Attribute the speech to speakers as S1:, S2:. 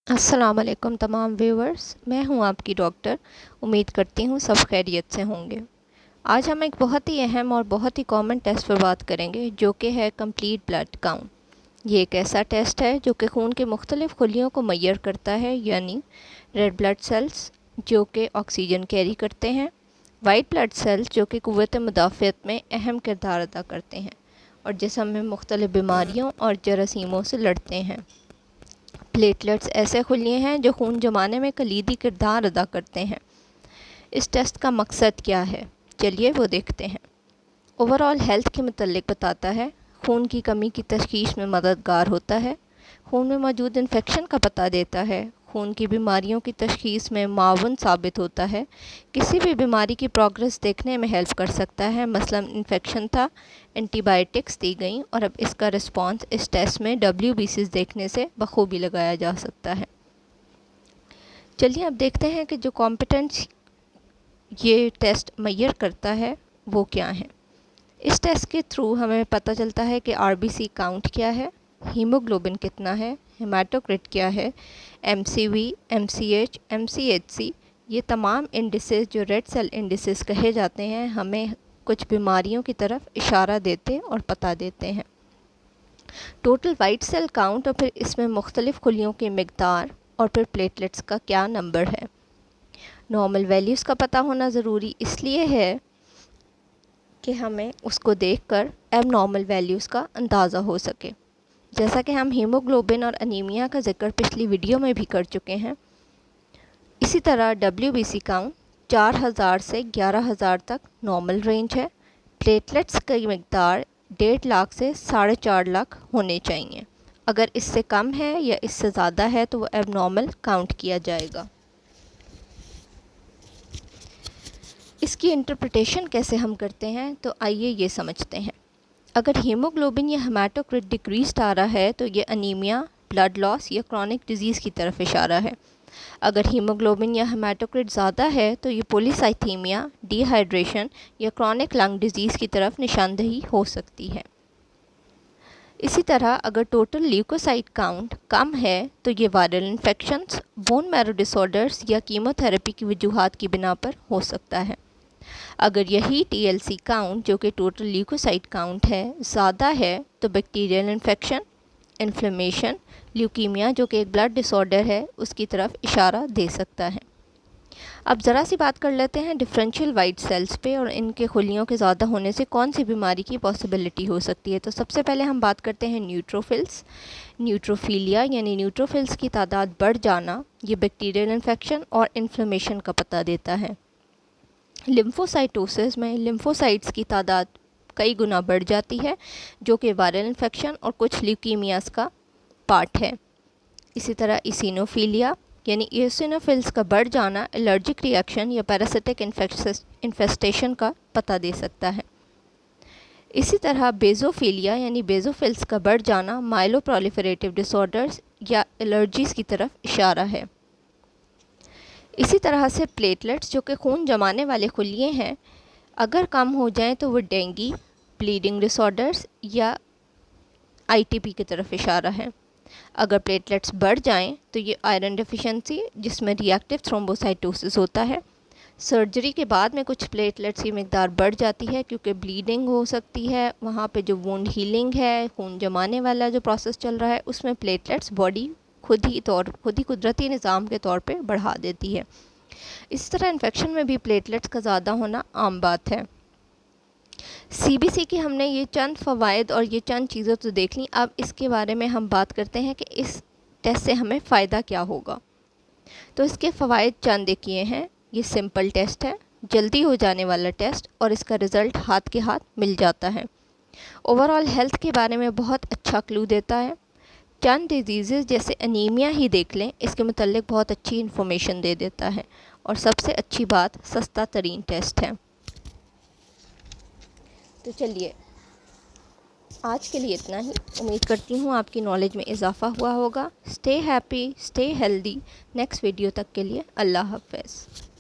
S1: अस्सलाम वालेकुम तमाम व्यूवर्स, मैं हूं आपकी डॉक्टर। उम्मीद करती हूं सब खैरियत से होंगे। आज हम एक बहुत ही अहम और बहुत ही कॉमन टेस्ट पर बात करेंगे जो कि है कंप्लीट ब्लड काउंट। ये एक ऐसा टेस्ट है जो कि खून के मुख्तलिफ़ खुलियों को मैयर करता है, यानी रेड ब्लड सेल्स जो कि ऑक्सीजन कैरी करते हैं, वाइट ब्लड सेल्स जो कि क़ुव्वत मुदाफ़ियत में अहम किरदार अदा करते हैं और जिस्म में मुख्तलिफ़ बीमारियों और जरासीमों से लड़ते हैं। प्लेटलेट्स ऐसे खुलिये हैं जो खून जमाने में कलीदी किरदार अदा करते हैं। इस टेस्ट का मकसद क्या है, चलिए वो देखते हैं। ओवरऑल हेल्थ के मुतल्लिक बताता है, खून की कमी की तशख़ीस में मददगार होता है, खून में मौजूद इन्फेक्शन का पता देता है, खून की बीमारियों की तशख़ीस में मावन साबित होता है, किसी भी बीमारी की प्रोग्रेस देखने में हेल्प कर सकता है। मसलन इन्फेक्शन था, एंटीबायोटिक्स दी गई और अब इसका रिस्पांस इस टेस्ट में WBCs देखने से बखूबी लगाया जा सकता है। चलिए अब देखते हैं कि जो कॉम्पिटेंस ये टेस्ट मैयर करता है वो क्या है। इस टेस्ट के थ्रू हमें पता चलता है कि RBC काउंट क्या है, हीमोग्लोबिन कितना है, हेमाटोक्रिट क्या है, MCV, MCH, MCHC, ये तमाम इंडिसेस जो रेड सेल इंडिसेस कहे जाते हैं हमें कुछ बीमारियों की तरफ इशारा देते और पता देते हैं। टोटल वाइट सेल काउंट और फिर इसमें मुख्तलिफ़ खुलियों की मिकदार और फिर प्लेटलेट्स का क्या नंबर है। नॉर्मल वैल्यूज़ का पता होना ज़रूरी इसलिए है कि हमें उसको देखकर एबनॉर्मल वैल्यूज़ का अंदाज़ा हो सके। जैसा कि हम हीमोग्लोबिन और अनीमिया का जिक्र पिछली वीडियो में भी कर चुके हैं, इसी तरह WBC काउंट 4000 से 11000 तक नॉर्मल रेंज है। प्लेटलेट्स की मिकदार 1.5 लाख से 4.5 लाख होने चाहिए। अगर इससे कम है या इससे ज़्यादा है तो वो एबनॉर्मल काउंट किया जाएगा। इसकी इंटरप्रिटेशन कैसे हम करते हैं, तो आइए ये समझते हैं। अगर हीमोग्लोबिन या हेमाटोक्रिट डिक्रीज़ आ रहा है तो ये अनीमिया, ब्लड लॉस या क्रॉनिक डिजीज़ की तरफ इशारा है। अगर हीमोग्लोबिन या हेमाटोक्रिट ज़्यादा है तो ये पॉलीसाइथीमिया, डिहाइड्रेशन या क्रॉनिक लंग डिजीज़ की तरफ निशानदही हो सकती है। इसी तरह अगर टोटल ल्यूकोसाइट काउंट कम है तो ये viral infections, bone marrow disorders या कीमोथेरेपी की वजूहात की बिना पर हो सकता है। अगर यही TLC काउंट जो कि टोटल ल्यूकोसाइट काउंट है ज़्यादा है तो बैक्टीरियल इन्फेक्शन, इन्फ्लेमेशन, ल्यूकीमिया जो कि एक ब्लड डिसऑर्डर है उसकी तरफ इशारा दे सकता है। अब ज़रा सी बात कर लेते हैं डिफरेंशियल वाइट सेल्स पे और इनके खुलियों के ज़्यादा होने से कौन सी बीमारी की पॉसिबिलिटी हो सकती है। तो सबसे पहले हम बात करते हैं न्यूट्रोफिल्स। न्यूट्रोफिलिया यानी न्यूट्रोफिल्स की तादाद बढ़ जाना, ये बैक्टीरियल इन्फेक्शन और इन्फ्लेमेशन का पता देता है। लिम्फोसाइटोसिस में लिम्फोसाइट्स की तादाद कई गुना बढ़ जाती है जो कि वायरल इन्फेक्शन और कुछ ल्यूकीमियास का पार्ट है। इसी तरह इसिनोफिलिया यानी इसिनोफिल्स का बढ़ जाना एलर्जिक रिएक्शन या पैरासिटिक इन्फेस्टेशन का पता दे सकता है। इसी तरह बेजोफिलिया यानी बेजोफिल्स का बढ़ जाना माइलोप्रोलिफरेटिव डिसऑर्डर्स या एलर्जीज़ की तरफ इशारा है। इसी तरह से प्लेटलेट्स जो कि खून जमाने वाले खुलिये हैं, अगर कम हो जाएं तो वो डेंगू, ब्लीडिंग डिसऑर्डर्स या ITP की तरफ इशारा है। अगर प्लेटलेट्स बढ़ जाएं तो ये आयरन डेफिशिएंसी जिसमें रिएक्टिव थ्रोम्बोसाइटोसिस होता है। सर्जरी के बाद में कुछ प्लेटलेट्स की मिकदार बढ़ जाती है क्योंकि ब्लीडिंग हो सकती है। वहाँ पे जो वुंड हीलिंग है, खून जमाने वाला जो प्रोसेस चल रहा है, उसमें प्लेटलेट्स बॉडी खुद ही कुदरती निज़ाम के तौर पे बढ़ा देती है। इस तरह इन्फेक्शन में भी प्लेटलेट्स का ज़्यादा होना आम बात है। CBC की हमने ये चंद फ़वाइद और ये चंद चीज़ें तो देख ली। अब इसके बारे में हम बात करते हैं कि इस टेस्ट से हमें फ़ायदा क्या होगा। तो इसके फ़वाइद चंद देखिए हैं। ये सिंपल टेस्ट है, जल्दी हो जाने वाला टेस्ट और इसका रिज़ल्ट हाथ के हाथ मिल जाता है। ओवरऑल हेल्थ के बारे में बहुत अच्छा क्लू देता है। चंद डिजीज़ जैसे अनीमिया ही देख लें, इसके मुतल्लिक बहुत अच्छी इन्फॉर्मेशन दे देता है। और सबसे अच्छी बात, सस्ता तरीन टेस्ट है। तो चलिए आज के लिए इतना ही। उम्मीद करती हूँ आपकी नॉलेज में इजाफ़ा हुआ होगा। Stay happy, stay healthy. Next video तक के लिए अल्लाह हाफ़िज़।